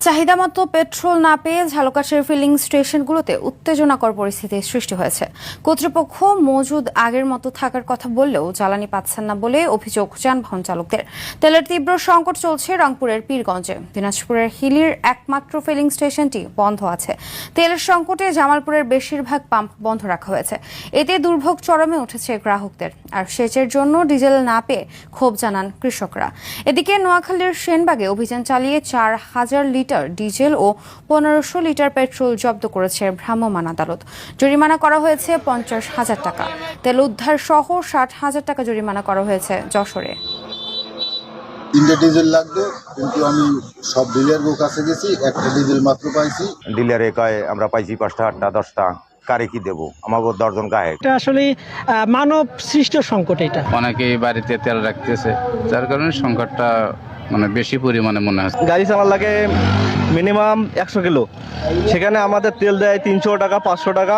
চাহিদামতো petrol না পেয়ে ঝালকাঠির ফিলিং স্টেশনগুলোতে উত্তেজনাকর পরিস্থিতির সৃষ্টি হয়েছে। কর্তৃপক্ষ মজুদ আগের মতো থাকার কথা বললেও জ্বালানি পাচ্ছেন না বলে অভিযোগ যানবাহন চালকদের। তেলের তীব্র সংকট চলছে রংপুরের পীরগঞ্জে। দিনাজপুরের হিলির একমাত্র ফিলিং স্টেশনটি বন্ধ আছে। তেলের সংকটে জামালপুরের বেশিরভাগ পাম্প বন্ধ রাখা হয়েছে। এতে দুর্ভোগ চরমে উঠেছে গ্রাহকদের। আর সেচের জন্য ডিজেল না পেয়ে ক্ষোভ জানান কৃষকরা। এদিকে নোয়াখালীর সেনবাগে অভিযান চালিয়ে 4,000 লিটার ডিজেল ও 1500 লিটার পেট্রোল জব্দ করেছে ভ্রাম্যমাণ আদালত। জরিমানা করা হয়েছে 50,000 টাকা। তেল উদ্ধার সহ 60,000 টাকা জরিমানা করা হয়েছে যশোরে। 3টে ডিজেল লাগবে, কিন্তু আমি সব ডিলারের কাছে গেছি, একটা ডিজেল মাত্র পাইছি। ডিলারে কয় আমরা পাইছি 5টা 8টা 10টা, কারে কি দেবো, আমাকে 10 জন গায়ে। এটা আসলে মানব সৃষ্ট সংকট। এটা অনেকেই বাড়িতে তেল রাখতেছে, যার কারণে সংকটটা বেশি পরিমাণে মনে হচ্ছে। গাড়ি চালার লাগে মিনিমাম 100 কিলো, সেখানে আমাদের তেল দেয় 300 টাকা 500 টাকা।